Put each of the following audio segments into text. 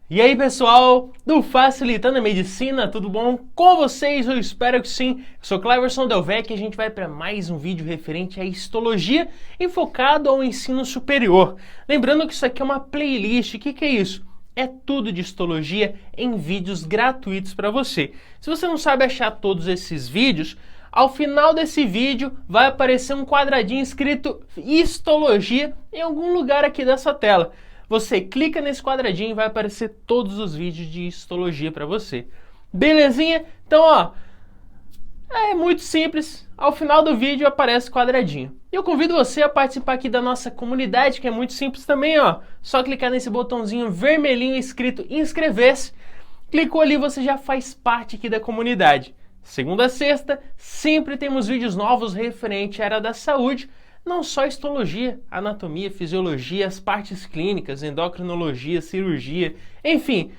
E aí pessoal, do Facilitando a Medicina, tudo bom com vocês? Eu espero que sim. Eu sou Cleverson Delvec e a gente vai para mais um vídeo referente à histologia e focado ao ensino superior. Lembrando que isso aqui é uma playlist, o que é isso? É tudo de histologia em vídeos gratuitos para você. Se você não sabe achar todos esses vídeos, ao final desse vídeo vai aparecer um quadradinho escrito histologia em algum lugar aqui dessa tela. Você clica nesse quadradinho e vai aparecer todos os vídeos de histologia para você. Belezinha? Então, ó, é muito simples. Ao final do vídeo aparece o quadradinho. E eu convido você a participar aqui da nossa comunidade, que é muito simples também, ó. Só clicar nesse botãozinho vermelhinho escrito inscrever-se. Clicou ali, você já faz parte aqui da comunidade. Segunda a sexta, sempre temos vídeos novos referente à área da saúde. Não só histologia, anatomia, fisiologia, as partes clínicas, endocrinologia, cirurgia, enfim,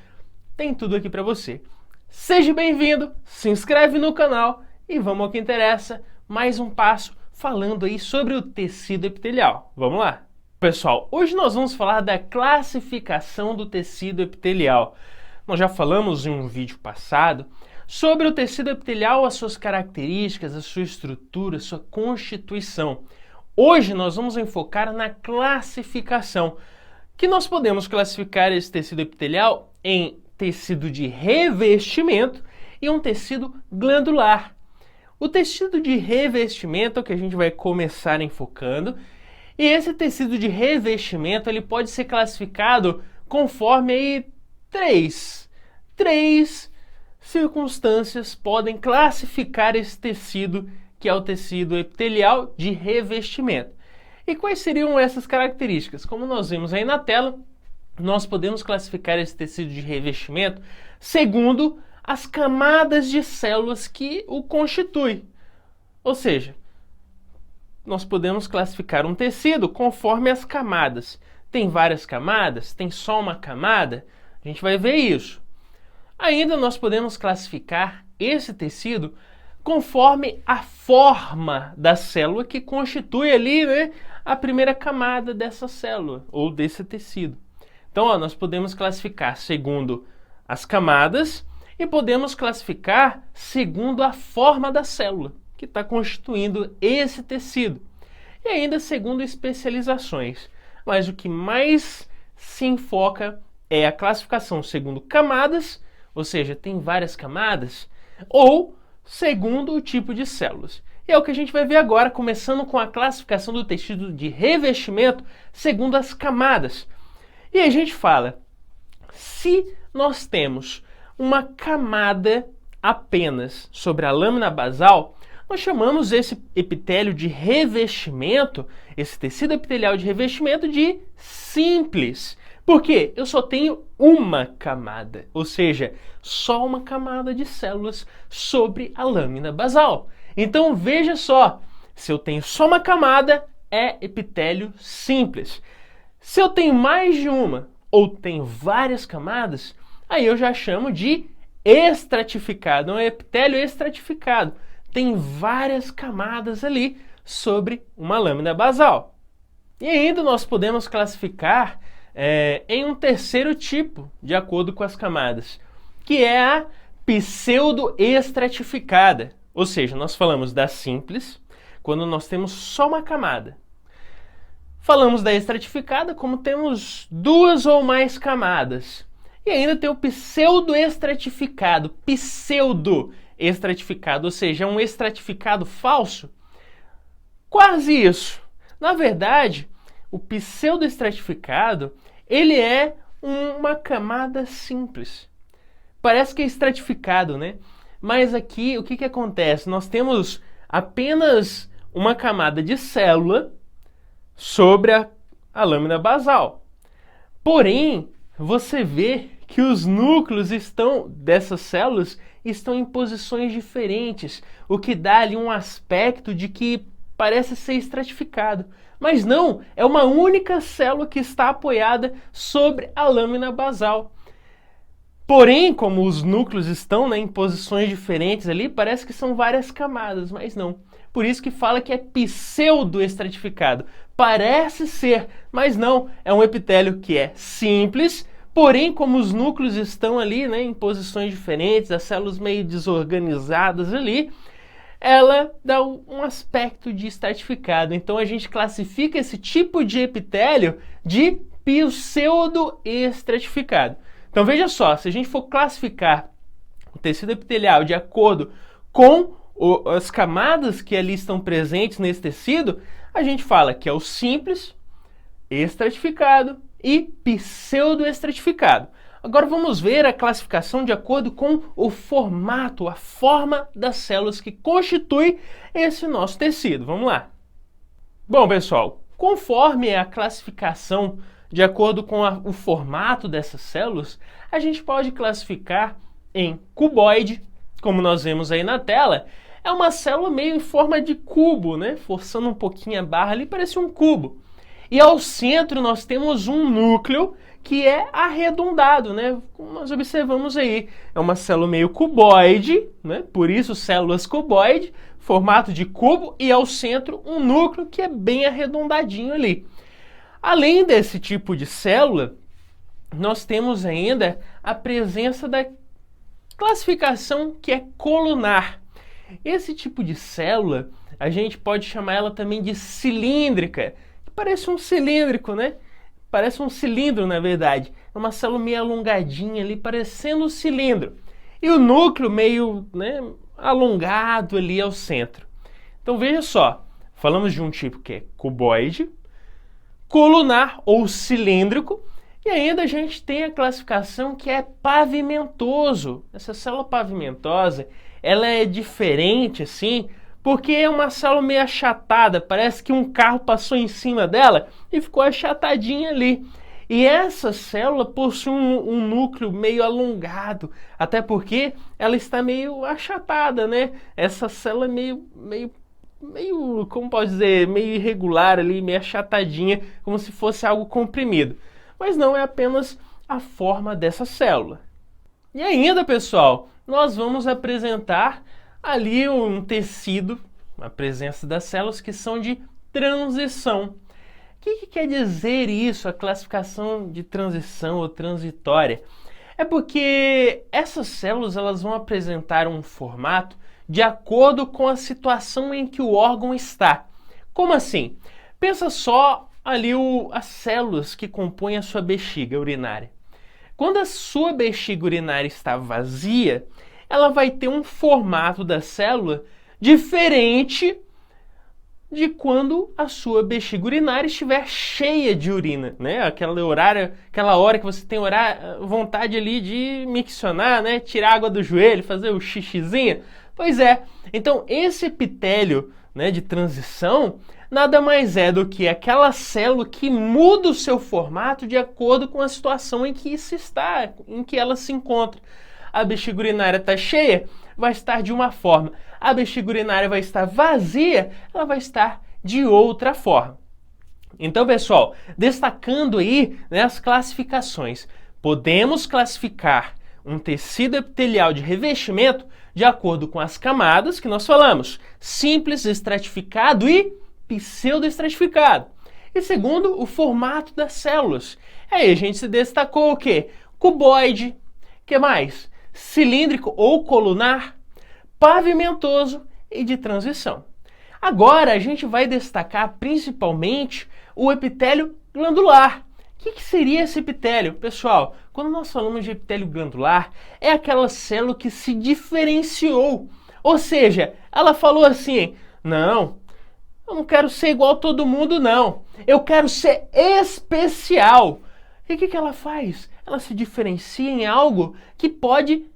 tem tudo aqui para você. Seja bem-vindo, se inscreve no canal e vamos ao que interessa, mais um passo falando aí sobre o tecido epitelial. Vamos lá? Pessoal, hoje nós vamos falar da classificação do tecido epitelial. Nós já falamos em um vídeo passado sobre o tecido epitelial, as suas características, a sua estrutura, a sua constituição. Hoje nós vamos enfocar na classificação, que nós podemos classificar esse tecido epitelial em tecido de revestimento e um tecido glandular. O tecido de revestimento é o que a gente vai começar enfocando, e esse tecido de revestimento ele pode ser classificado conforme aí três circunstâncias podem classificar esse tecido, que é o tecido epitelial de revestimento. E quais seriam essas características? Como nós vimos aí na tela, nós podemos classificar esse tecido de revestimento segundo as camadas de células que o constituem. Ou seja, nós podemos classificar um tecido conforme as camadas. Tem várias camadas? Tem só uma camada? A gente vai ver isso. Ainda nós podemos classificar esse tecido conforme a forma da célula que constitui ali, né, a primeira camada dessa célula ou desse tecido. Então, ó, nós podemos classificar segundo as camadas e podemos classificar segundo a forma da célula que está constituindo esse tecido. E ainda segundo especializações. Mas o que mais se enfoca é a classificação segundo camadas, ou seja, tem várias camadas, ou segundo o tipo de células. E é o que a gente vai ver agora, começando com a classificação do tecido de revestimento segundo as camadas. E a gente fala, se nós temos uma camada apenas sobre a lâmina basal, nós chamamos esse epitélio de revestimento, esse tecido epitelial de revestimento, de simples. Por quê? Eu só tenho uma camada, ou seja, só uma camada de células sobre a lâmina basal. Então veja só, se eu tenho só uma camada, é epitélio simples. Se eu tenho mais de uma ou tenho várias camadas, aí eu já chamo de estratificado, um epitélio estratificado. Tem várias camadas ali sobre uma lâmina basal. E ainda nós podemos classificar em um terceiro tipo, de acordo com as camadas, que é a pseudoestratificada. Ou seja, nós falamos da simples, quando nós temos só uma camada. Falamos da estratificada, como temos duas ou mais camadas. E ainda tem o pseudoestratificado, pseudoestratificado, ou seja, um estratificado falso. Quase isso. Na verdade, o pseudoestratificado, ele é uma camada simples. Parece que é estratificado, né? Mas aqui, o que acontece? Nós temos apenas uma camada de célula sobre a lâmina basal. Porém, você vê que os núcleos dessas células estão em posições diferentes, o que dá ali um aspecto de que parece ser estratificado. Mas não, é uma única célula que está apoiada sobre a lâmina basal. Porém, como os núcleos estão, né, em posições diferentes ali, parece que são várias camadas, mas não. Por isso que fala que é pseudoestratificado. Parece ser, mas não. É um epitélio que é simples, Porém, como os núcleos estão ali, né, em posições diferentes, as células meio desorganizadas ali, ela dá um aspecto de estratificado. Então a gente classifica esse tipo de epitélio de pseudoestratificado. Então veja só, se a gente for classificar o tecido epitelial de acordo com as camadas que ali estão presentes nesse tecido, a gente fala que é o simples, estratificado e pseudoestratificado. Agora vamos ver a classificação de acordo com o formato, a forma das células que constitui esse nosso tecido. Vamos lá. Bom, pessoal, conforme a classificação de acordo com o formato dessas células, a gente pode classificar em cuboide, como nós vemos aí na tela. É uma célula meio em forma de cubo, né? Forçando um pouquinho a barra ali, parece um cubo. E ao centro nós temos um núcleo que é arredondado, né? Como nós observamos aí, é uma célula meio cuboide, né? Por isso células cuboide, formato de cubo, e ao centro um núcleo que é bem arredondadinho ali. Além desse tipo de célula, nós temos ainda a presença da classificação que é colunar. Esse tipo de célula, a gente pode chamar ela também de cilíndrica. Parece um cilíndrico, né? Parece um cilindro, na verdade. É uma célula meio alongadinha ali, parecendo um cilindro. E o núcleo meio, né, alongado ali ao centro. Então veja só, falamos de um tipo que é cuboide, colunar ou cilíndrico, e ainda a gente tem a classificação que é pavimentoso. Essa célula pavimentosa, ela é diferente assim, porque é uma célula meio achatada, parece que um carro passou em cima dela e ficou achatadinha ali. E essa célula possui um núcleo meio alongado, até porque ela está meio achatada, né? Essa célula é meio, como pode dizer, meio irregular ali, meio achatadinha, como se fosse algo comprimido. Mas não é apenas a forma dessa célula. E ainda, pessoal, nós vamos apresentar ali um tecido, a presença das células que são de transição. O que quer dizer isso, a classificação de transição ou transitória? É porque essas células elas vão apresentar um formato de acordo com a situação em que o órgão está. Como assim? Pensa só ali as células que compõem a sua bexiga urinária. Quando a sua bexiga urinária está vazia, ela vai ter um formato da célula diferente de quando a sua bexiga urinária estiver cheia de urina, né? Aquela hora que você tem vontade ali de miccionar, né? Tirar água do joelho, fazer o xixizinho. Pois é, então esse epitélio, né, de transição nada mais é do que aquela célula que muda o seu formato de acordo com a situação em que ela se encontra. A bexiga urinária está cheia, vai estar de uma forma. A bexiga urinária vai estar vazia, ela vai estar de outra forma. Então, pessoal, destacando aí, né, as classificações, podemos classificar um tecido epitelial de revestimento de acordo com as camadas que nós falamos, simples, estratificado e pseudoestratificado. E segundo, o formato das células. Aí a gente se destacou o quê? Cuboide, que mais? Cilíndrico ou colunar, pavimentoso e de transição. Agora a gente vai destacar principalmente o epitélio glandular. O que seria esse epitélio? Pessoal, quando nós falamos de epitélio glandular, é aquela célula que se diferenciou. Ou seja, ela falou assim, não, eu não quero ser igual a todo mundo, não. Eu quero ser especial. E o que ela faz? Ela se diferencia em algo que pode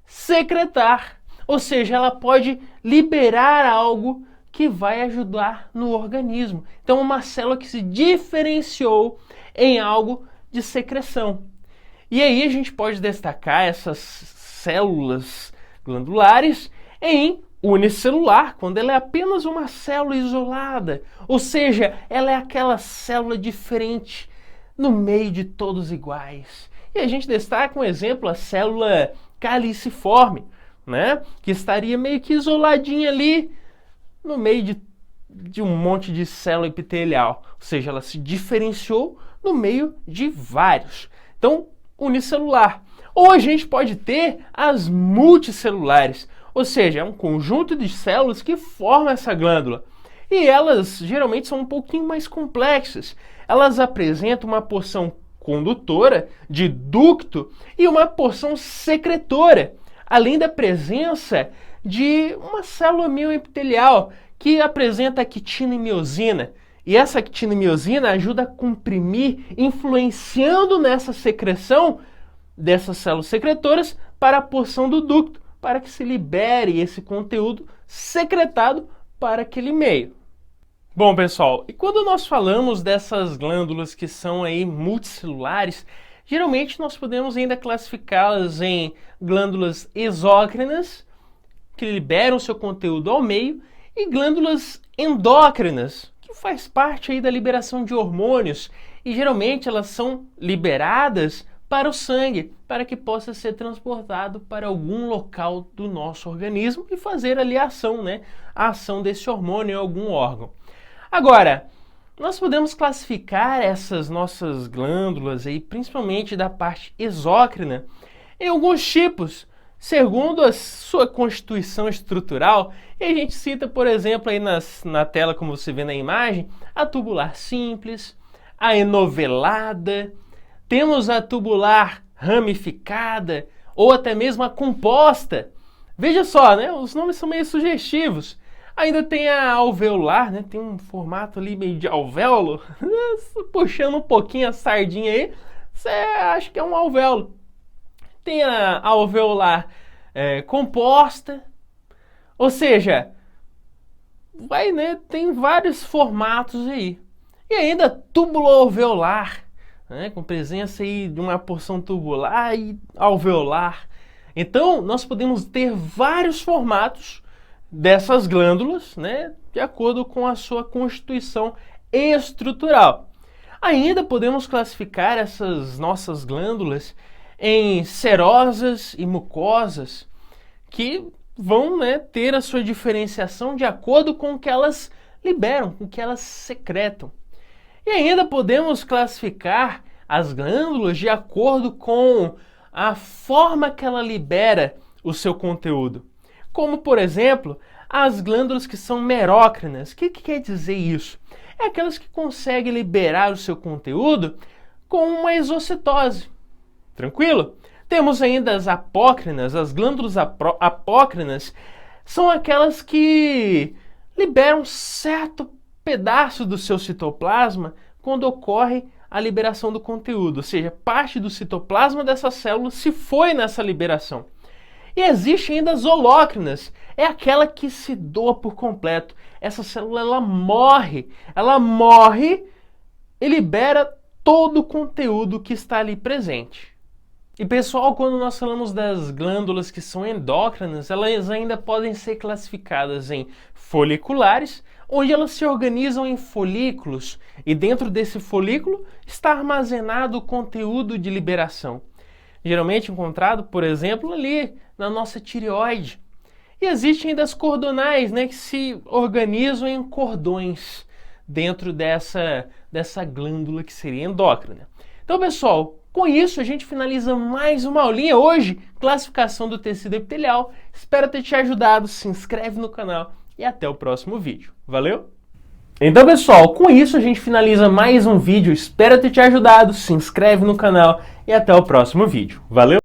secretar. Ou seja, ela pode liberar algo que vai ajudar no organismo. Então, uma célula que se diferenciou em algo de secreção. E aí a gente pode destacar essas células glandulares em unicelular, quando ela é apenas uma célula isolada. Ou seja, ela é aquela célula diferente no meio de todos iguais. E a gente destaca um exemplo, a célula caliciforme, né? Que estaria meio que isoladinha ali no meio de um monte de célula epitelial. Ou seja, ela se diferenciou no meio de vários. Então, unicelular. Ou a gente pode ter as multicelulares, ou seja, é um conjunto de células que formam essa glândula. E elas geralmente são um pouquinho mais complexas. Elas apresentam uma porção condutora, de ducto, e uma porção secretora, além da presença de uma célula mioepitelial que apresenta a quitina e miosina. E essa quitina e miosina ajuda a comprimir, influenciando nessa secreção dessas células secretoras para a porção do ducto, para que se libere esse conteúdo secretado para aquele meio. Bom, pessoal, e quando nós falamos dessas glândulas que são aí multicelulares, geralmente nós podemos ainda classificá-las em glândulas exócrinas, que liberam seu conteúdo ao meio, e glândulas endócrinas, que faz parte aí da liberação de hormônios, e geralmente elas são liberadas para o sangue, para que possa ser transportado para algum local do nosso organismo e fazer ali a ação, a ação desse hormônio em algum órgão. Agora, nós podemos classificar essas nossas glândulas aí, principalmente da parte exócrina, em alguns tipos, segundo a sua constituição estrutural. E a gente cita, por exemplo, aí na tela, como você vê na imagem, a tubular simples, a enovelada, temos a tubular ramificada ou até mesmo a composta. Veja só, os nomes são meio sugestivos. Ainda tem a alveolar, tem um formato ali meio de alvéolo. Puxando um pouquinho a sardinha aí, você acha que é um alvéolo. Tem a alveolar composta, ou seja, tem vários formatos aí. E ainda túbulo alveolar, com presença aí de uma porção tubular e alveolar. Então, nós podemos ter vários formatos dessas glândulas, de acordo com a sua constituição estrutural. Ainda podemos classificar essas nossas glândulas em serosas e mucosas, que vão ter a sua diferenciação de acordo com o que elas liberam, com o que elas secretam. E ainda podemos classificar as glândulas de acordo com a forma que ela libera o seu conteúdo. Como, por exemplo, as glândulas que são merócrinas. O que quer dizer isso? É aquelas que conseguem liberar o seu conteúdo com uma exocitose. Tranquilo? Temos ainda as apócrinas. As glândulas apócrinas são aquelas que liberam certo pedaço do seu citoplasma quando ocorre a liberação do conteúdo, ou seja, parte do citoplasma dessa célula se foi nessa liberação. E existe ainda as holócrinas, é aquela que se doa por completo. Essa célula ela morre e libera todo o conteúdo que está ali presente. E pessoal, quando nós falamos das glândulas que são endócrinas, elas ainda podem ser classificadas em foliculares, onde elas se organizam em folículos, e dentro desse folículo está armazenado o conteúdo de liberação. Geralmente encontrado, por exemplo, ali na nossa tireoide. E existem ainda as cordonais, que se organizam em cordões dentro dessa glândula que seria endócrina. Então, pessoal, com isso a gente finaliza mais uma aulinha hoje, classificação do tecido epitelial. Espero ter te ajudado, se inscreve no canal e até o próximo vídeo. Valeu? Então, pessoal, com isso a gente finaliza mais um vídeo. Espero ter te ajudado, se inscreve no canal e até o próximo vídeo. Valeu?